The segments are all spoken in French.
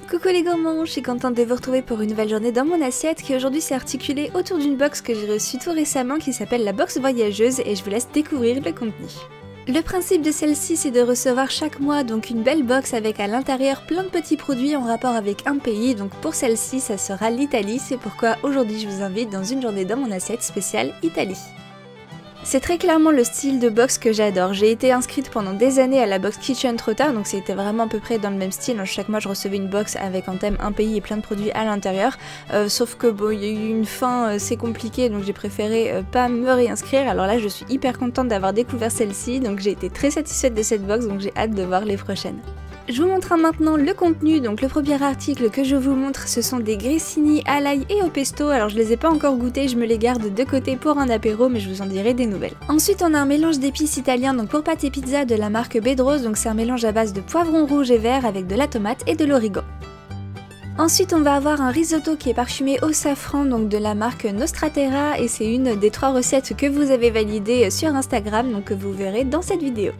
Coucou les gourmands, je suis contente de vous retrouver pour une nouvelle journée dans mon assiette qui aujourd'hui s'est articulée autour d'une box que j'ai reçue tout récemment qui s'appelle la box voyageuse et je vous laisse découvrir le contenu. Le principe de celle-ci c'est de recevoir chaque mois donc une belle box avec à l'intérieur plein de petits produits en rapport avec un pays, donc pour celle-ci ça sera l'Italie, c'est pourquoi aujourd'hui je vous invite dans une journée dans mon assiette spéciale Italie. C'est très clairement le style de box que j'adore. J'ai été inscrite pendant des années à la box Kitchen Trotter, donc c'était vraiment à peu près dans le même style. Chaque mois je recevais une box avec en thème un pays et plein de produits à l'intérieur. Sauf que bon, il y a eu une fin, c'est compliqué, donc j'ai préféré pas me réinscrire. Alors là je suis hyper contente d'avoir découvert celle-ci, donc j'ai été très satisfaite de cette box, donc j'ai hâte de voir les prochaines. Je vous montre maintenant le contenu, donc le premier article que je vous montre ce sont des grissini à l'ail et au pesto, alors je les ai pas encore goûtés, je me les garde de côté pour un apéro mais je vous en dirai des nouvelles. Ensuite on a un mélange d'épices italien donc pour pâtes et pizza de la marque Bedros, donc c'est un mélange à base de poivron rouge et vert avec de la tomate et de l'origan. Ensuite on va avoir un risotto qui est parfumé au safran donc de la marque Nostraterra et c'est une des 3 recettes que vous avez validées sur Instagram donc que vous verrez dans cette vidéo.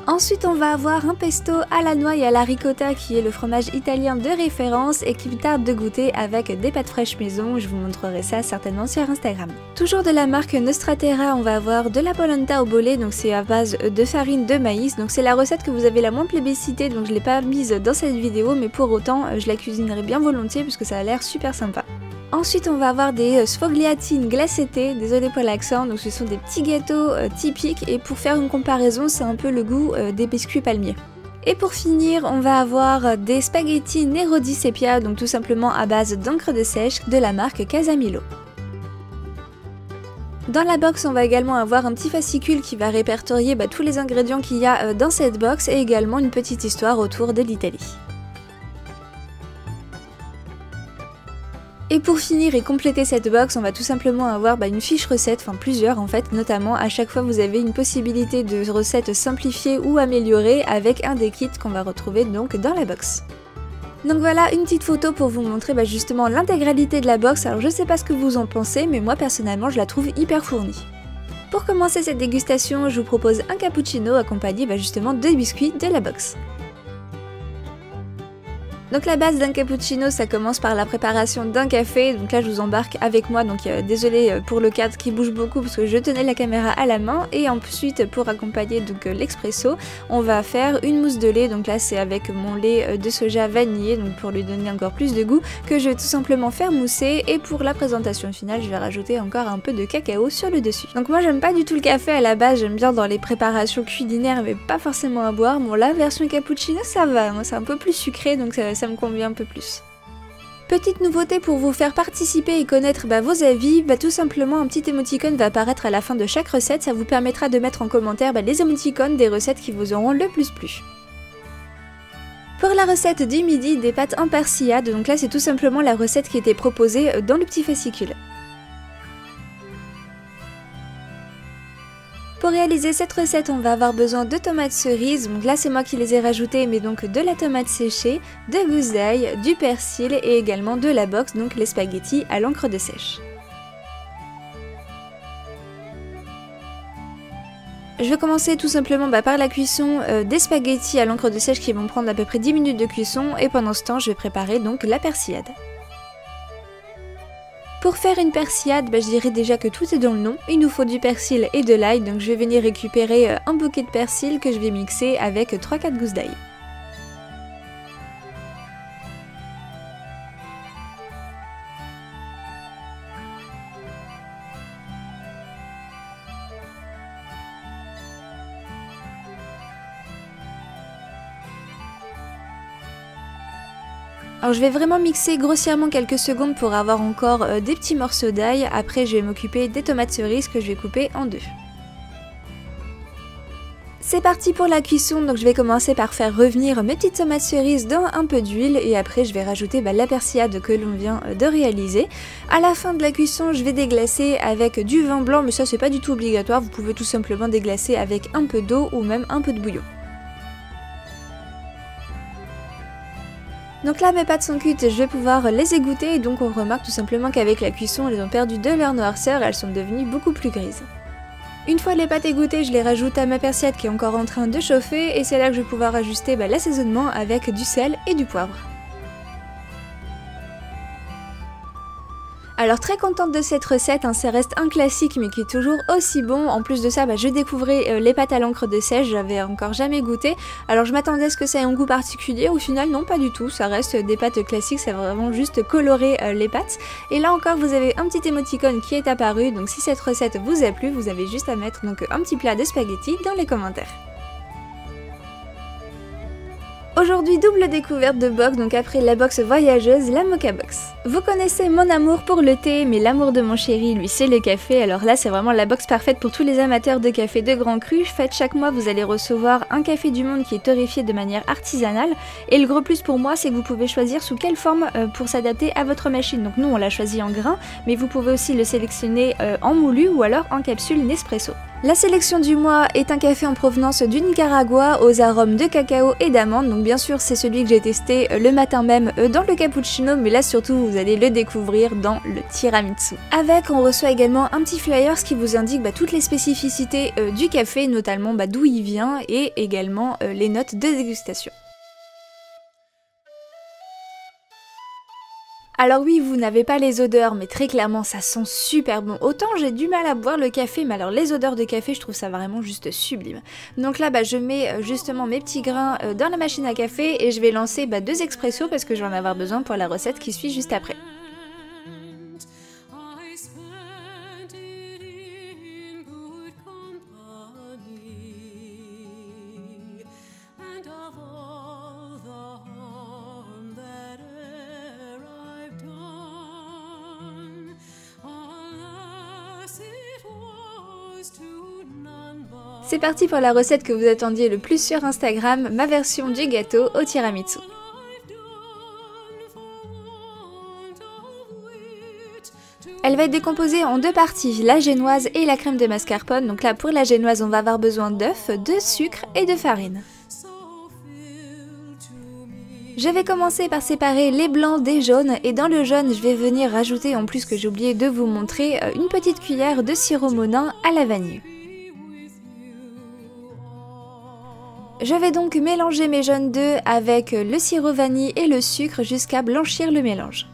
Ensuite on va avoir un pesto à la noix et à la ricotta qui est le fromage italien de référence et qui me tarde de goûter avec des pâtes fraîches maison, je vous montrerai ça certainement sur Instagram. Toujours de la marque Nostraterra, on va avoir de la polenta au bolé, donc c'est à base de farine de maïs, donc c'est la recette que vous avez la moins plébiscitée donc je l'ai pas mise dans cette vidéo mais pour autant je la cuisinerai bien volontiers parce que ça a l'air super sympa. Ensuite on va avoir des sfogliatine glacettés, désolé pour l'accent, donc ce sont des petits gâteaux typiques et pour faire une comparaison c'est un peu le goût des biscuits palmiers. Et pour finir on va avoir des spaghettis Nero di Seppia, donc tout simplement à base d'encre de sèche de la marque Casamilo. Dans la box on va également avoir un petit fascicule qui va répertorier tous les ingrédients qu'il y a dans cette box et également une petite histoire autour de l'Italie. Et pour finir et compléter cette box, on va tout simplement avoir une fiche recette, enfin plusieurs en fait, notamment à chaque fois vous avez une possibilité de recette simplifiée ou améliorée avec un des kits qu'on va retrouver donc dans la box. Donc voilà une petite photo pour vous montrer justement l'intégralité de la box, alors je sais pas ce que vous en pensez mais moi personnellement je la trouve hyper fournie. Pour commencer cette dégustation, je vous propose un cappuccino accompagné justement de biscuits de la box. Donc la base d'un cappuccino ça commence par la préparation d'un café, donc là je vous embarque avec moi, donc désolé pour le cadre qui bouge beaucoup parce que je tenais la caméra à la main et ensuite pour accompagner donc l'expresso on va faire une mousse de lait, donc là c'est avec mon lait de soja vanillé donc pour lui donner encore plus de goût que je vais tout simplement faire mousser et pour la présentation finale je vais rajouter encore un peu de cacao sur le dessus. Donc moi j'aime pas du tout le café à la base, j'aime bien dans les préparations culinaires mais pas forcément à boire. Bon la version cappuccino ça va, moi c'est un peu plus sucré donc ça me convient un peu plus. Petite nouveauté pour vous faire participer et connaître vos avis, tout simplement un petit émoticône va apparaître à la fin de chaque recette, ça vous permettra de mettre en commentaire les émoticônes des recettes qui vous auront le plus plu. Pour la recette du midi, des pâtes en persillade, donc là c'est tout simplement la recette qui était proposée dans le petit fascicule. Pour réaliser cette recette, on va avoir besoin de tomates cerises, donc là c'est moi qui les ai rajoutées, mais donc de la tomate séchée, de gousses d'ail, du persil et également de la box, donc les spaghettis à l'encre de sèche. Je vais commencer tout simplement par la cuisson des spaghettis à l'encre de sèche qui vont prendre à peu près 10 minutes de cuisson et pendant ce temps je vais préparer donc la persillade. Pour faire une persillade, je dirais déjà que tout est dans le nom, il nous faut du persil et de l'ail, donc je vais venir récupérer un bouquet de persil que je vais mixer avec 3-4 gousses d'ail. Alors je vais vraiment mixer grossièrement quelques secondes pour avoir encore des petits morceaux d'ail, après je vais m'occuper des tomates cerises que je vais couper en deux. C'est parti pour la cuisson, donc je vais commencer par faire revenir mes petites tomates cerises dans un peu d'huile et après je vais rajouter la persillade que l'on vient de réaliser. À la fin de la cuisson, je vais déglacer avec du vin blanc, mais ça c'est pas du tout obligatoire, vous pouvez tout simplement déglacer avec un peu d'eau ou même un peu de bouillon. Donc là mes pâtes sont cuites, je vais pouvoir les égoutter et donc on remarque tout simplement qu'avec la cuisson elles ont perdu de leur noirceur, elles sont devenues beaucoup plus grises. Une fois les pâtes égouttées, je les rajoute à ma persillade qui est encore en train de chauffer et c'est là que je vais pouvoir ajuster l'assaisonnement avec du sel et du poivre. Alors très contente de cette recette, hein, ça reste un classique mais qui est toujours aussi bon. En plus de ça, je découvrais les pâtes à l'encre de seiche, j'avais encore jamais goûté. Alors je m'attendais à ce que ça ait un goût particulier, au final non pas du tout, ça reste des pâtes classiques, ça va vraiment juste colorer les pâtes. Et là encore vous avez un petit émoticône qui est apparu, donc si cette recette vous a plu, vous avez juste à mettre donc un petit plat de spaghettis dans les commentaires. Aujourd'hui, double découverte de box, donc après la box voyageuse, la Mocha Box. Vous connaissez mon amour pour le thé, mais l'amour de mon chéri, lui, c'est le café. Alors là, c'est vraiment la box parfaite pour tous les amateurs de café de grand cru. Faites chaque mois, vous allez recevoir un café du monde qui est torréfié de manière artisanale. Et le gros plus pour moi, c'est que vous pouvez choisir sous quelle forme pour s'adapter à votre machine. Donc nous, on l'a choisi en grain, mais vous pouvez aussi le sélectionner en moulu ou alors en capsule Nespresso. La sélection du mois est un café en provenance du Nicaragua aux arômes de cacao et d'amande, donc bien sûr c'est celui que j'ai testé le matin même dans le cappuccino, mais là surtout vous allez le découvrir dans le tiramisu. Avec, on reçoit également un petit flyer qui vous indique toutes les spécificités du café, notamment d'où il vient et également les notes de dégustation. Alors oui, vous n'avez pas les odeurs, mais très clairement ça sent super bon. Autant j'ai du mal à boire le café, mais alors les odeurs de café, je trouve ça vraiment juste sublime. Donc là, je mets justement mes petits grains dans la machine à café et je vais lancer 2 expressos parce que je vais en avoir besoin pour la recette qui suit juste après. C'est parti pour la recette que vous attendiez le plus sur Instagram, ma version du gâteau au tiramisu. Elle va être décomposée en 2 parties, la génoise et la crème de mascarpone. Donc là pour la génoise on va avoir besoin d'œufs, de sucre et de farine. Je vais commencer par séparer les blancs des jaunes et dans le jaune je vais venir rajouter, en plus que j'ai oublié de vous montrer, une petite cuillère de sirop Monin à la vanille. Je vais donc mélanger mes jaunes d'œufs avec le sirop vanille et le sucre jusqu'à blanchir le mélange.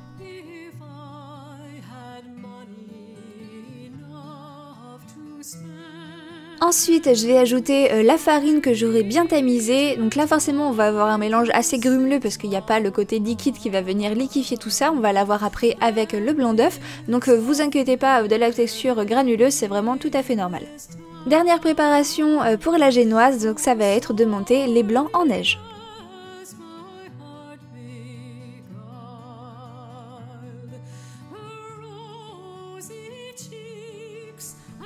Ensuite, je vais ajouter la farine que j'aurai bien tamisée. Donc là, forcément, on va avoir un mélange assez grumeleux parce qu'il n'y a pas le côté liquide qui va venir liquéfier tout ça. On va l'avoir après avec le blanc d'œuf. Donc vous inquiétez pas de la texture granuleuse, c'est vraiment tout à fait normal. Dernière préparation pour la génoise, donc ça va être de monter les blancs en neige.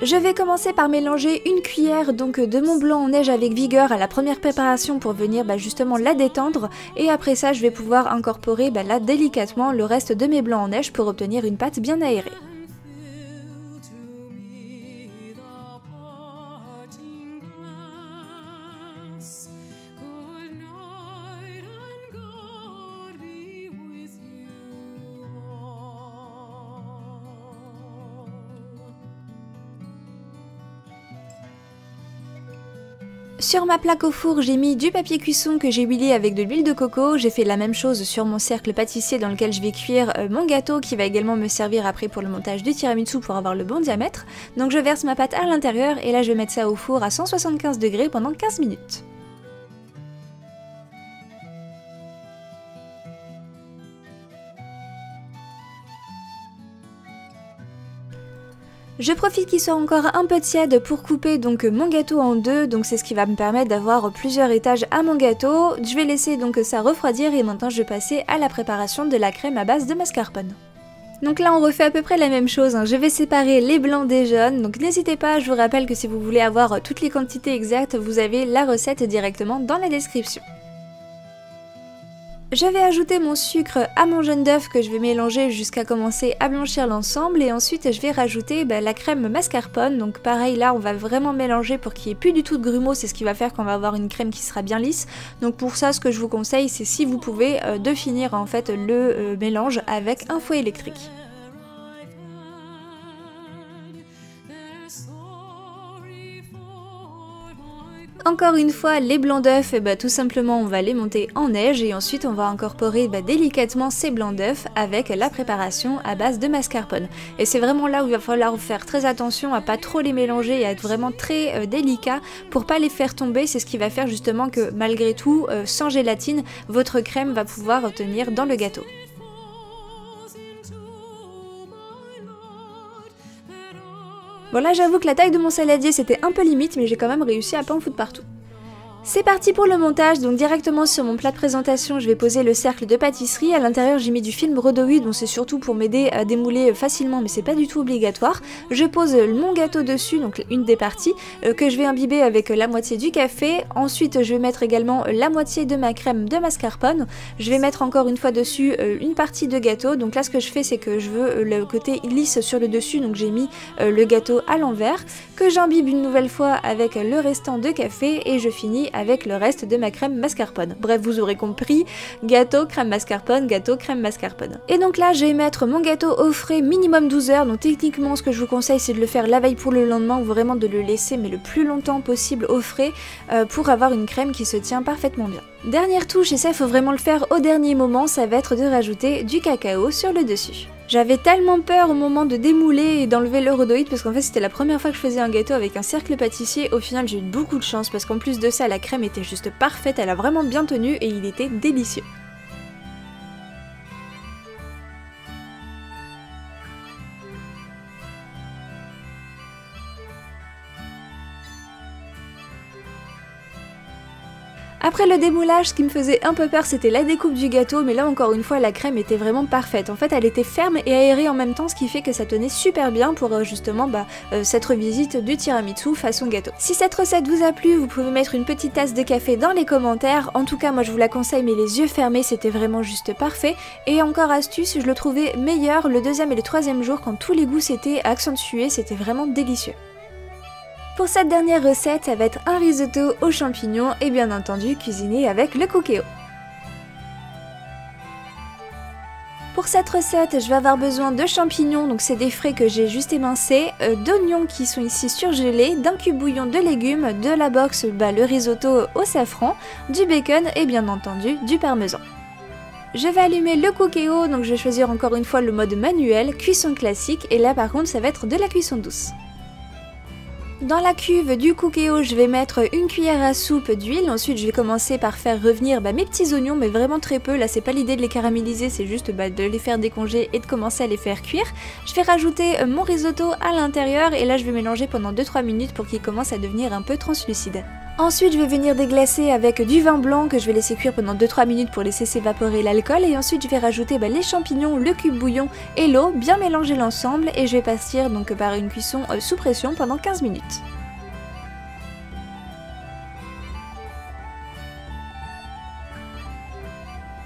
Je vais commencer par mélanger une cuillère de mon blanc en neige avec vigueur à la première préparation pour venir justement la détendre, et après ça je vais pouvoir incorporer là délicatement le reste de mes blancs en neige pour obtenir une pâte bien aérée. Sur ma plaque au four, j'ai mis du papier cuisson que j'ai huilé avec de l'huile de coco. J'ai fait la même chose sur mon cercle pâtissier dans lequel je vais cuire mon gâteau qui va également me servir après pour le montage du tiramisu pour avoir le bon diamètre. Donc je verse ma pâte à l'intérieur et là je vais mettre ça au four à 175 degrés pendant 15 minutes. Je profite qu'il soit encore un peu tiède pour couper mon gâteau en deux, donc c'est ce qui va me permettre d'avoir plusieurs étages à mon gâteau. Je vais laisser ça refroidir et maintenant je vais passer à la préparation de la crème à base de mascarpone. Donc là on refait à peu près la même chose, je vais séparer les blancs des jaunes, donc n'hésitez pas, je vous rappelle que si vous voulez avoir toutes les quantités exactes, vous avez la recette directement dans la description. Je vais ajouter mon sucre à mon jaune d'œuf que je vais mélanger jusqu'à commencer à blanchir l'ensemble et ensuite je vais rajouter la crème mascarpone. Donc pareil là on va vraiment mélanger pour qu'il n'y ait plus du tout de grumeaux, c'est ce qui va faire qu'on va avoir une crème qui sera bien lisse. Donc pour ça ce que je vous conseille c'est si vous pouvez de finir en fait le mélange avec un fouet électrique. Encore une fois, les blancs d'œufs, tout simplement on va les monter en neige et ensuite on va incorporer délicatement ces blancs d'œufs avec la préparation à base de mascarpone. Et c'est vraiment là où il va falloir faire très attention à pas trop les mélanger et à être vraiment très délicat pour pas les faire tomber. C'est ce qui va faire justement que malgré tout, sans gélatine, votre crème va pouvoir tenir dans le gâteau. Bon là j'avoue que la taille de mon saladier c'était un peu limite, mais j'ai quand même réussi à pas en foutre partout. C'est parti pour le montage, donc directement sur mon plat de présentation je vais poser le cercle de pâtisserie. À l'intérieur j'ai mis du film Brodowi, donc c'est surtout pour m'aider à démouler facilement mais c'est pas du tout obligatoire. Je pose mon gâteau dessus, donc une des parties, que je vais imbiber avec la moitié du café. Ensuite je vais mettre également la moitié de ma crème de mascarpone. Je vais mettre encore une fois dessus une partie de gâteau, donc là ce que je fais c'est que je veux le côté lisse sur le dessus, donc j'ai mis le gâteau à l'envers, que j'imbibe une nouvelle fois avec le restant de café et je finis avec le reste de ma crème mascarpone. Bref, vous aurez compris, gâteau, crème mascarpone, gâteau, crème mascarpone. Et donc là, je vais mettre mon gâteau au frais minimum 12 heures, donc techniquement ce que je vous conseille c'est de le faire la veille pour le lendemain ou vraiment de le laisser mais le plus longtemps possible au frais pour avoir une crème qui se tient parfaitement bien. Dernière touche, et ça il faut vraiment le faire au dernier moment, ça va être de rajouter du cacao sur le dessus. J'avais tellement peur au moment de démouler et d'enlever le rhodoïde parce qu'en fait c'était la première fois que je faisais un gâteau avec un cercle pâtissier. Au final j'ai eu beaucoup de chance parce qu'en plus de ça la crème était juste parfaite, elle a vraiment bien tenu et il était délicieux. Après le démoulage, ce qui me faisait un peu peur c'était la découpe du gâteau, mais là encore une fois la crème était vraiment parfaite. En fait elle était ferme et aérée en même temps, ce qui fait que ça tenait super bien pour justement cette revisite du tiramisu façon gâteau. Si cette recette vous a plu, vous pouvez mettre une petite tasse de café dans les commentaires. En tout cas moi je vous la conseille, mais les yeux fermés c'était vraiment juste parfait. Et encore astuce, je le trouvais meilleur le deuxième et le troisième jour quand tous les goûts s'étaient accentués, c'était vraiment délicieux. Pour cette dernière recette, ça va être un risotto aux champignons et bien entendu cuisiné avec le cookéo. Pour cette recette, je vais avoir besoin de champignons, donc c'est des frais que j'ai juste émincés, d'oignons qui sont ici surgelés, d'un cube bouillon de légumes, de la box, le risotto au safran, du bacon et bien entendu du parmesan. Je vais allumer le cookéo, donc je vais choisir encore une fois le mode manuel, cuisson classique, et là par contre ça va être de la cuisson douce. Dans la cuve du cookéo, je vais mettre une cuillère à soupe d'huile. Ensuite, je vais commencer par faire revenir mes petits oignons, mais vraiment très peu. Là, c'est pas l'idée de les caraméliser, c'est juste de les faire décongeler et de commencer à les faire cuire. Je vais rajouter mon risotto à l'intérieur et là, je vais mélanger pendant 2-3 minutes pour qu'il commence à devenir un peu translucide. Ensuite, je vais venir déglacer avec du vin blanc que je vais laisser cuire pendant 2-3 minutes pour laisser s'évaporer l'alcool. Et ensuite, je vais rajouter les champignons, le cube bouillon et l'eau, bien mélanger l'ensemble. Et je vais partir donc par une cuisson sous pression pendant 15 minutes.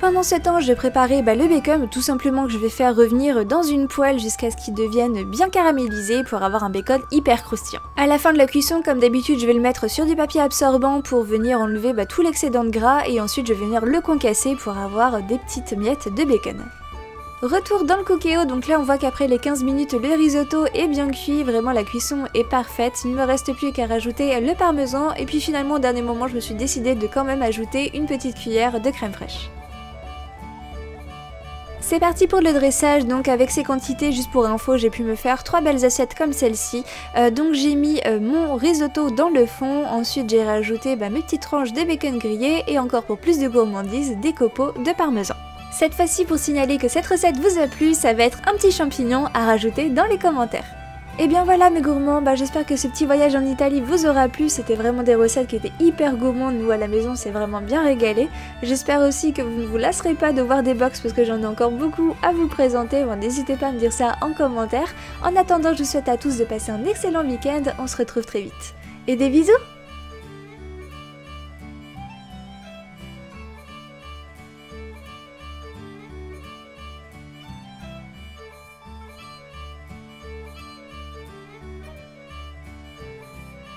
Pendant ce temps, je vais préparer le bacon, tout simplement que je vais faire revenir dans une poêle jusqu'à ce qu'il devienne bien caramélisé pour avoir un bacon hyper croustillant. À la fin de la cuisson, comme d'habitude, je vais le mettre sur du papier absorbant pour venir enlever tout l'excédent de gras et ensuite je vais venir le concasser pour avoir des petites miettes de bacon. Retour dans le cookéo, donc là on voit qu'après les 15 minutes le risotto est bien cuit, vraiment la cuisson est parfaite, il ne me reste plus qu'à rajouter le parmesan et puis finalement au dernier moment je me suis décidée de quand même ajouter une petite cuillère de crème fraîche. C'est parti pour le dressage, donc avec ces quantités, juste pour info, j'ai pu me faire 3 belles assiettes comme celle-ci. Donc j'ai mis mon risotto dans le fond, ensuite j'ai rajouté mes petites tranches de bacon grillé et encore pour plus de gourmandise, des copeaux de parmesan. Cette fois-ci, pour signaler que cette recette vous a plu, ça va être un petit champignon à rajouter dans les commentaires. Et bien voilà mes gourmands, j'espère que ce petit voyage en Italie vous aura plu, c'était vraiment des recettes qui étaient hyper gourmandes, nous à la maison c'est vraiment bien régalé. J'espère aussi que vous ne vous lasserez pas de voir des box parce que j'en ai encore beaucoup à vous présenter, n'hésitez pas à me dire ça en commentaire. En attendant, je vous souhaite à tous de passer un excellent week-end, on se retrouve très vite. Et des bisous!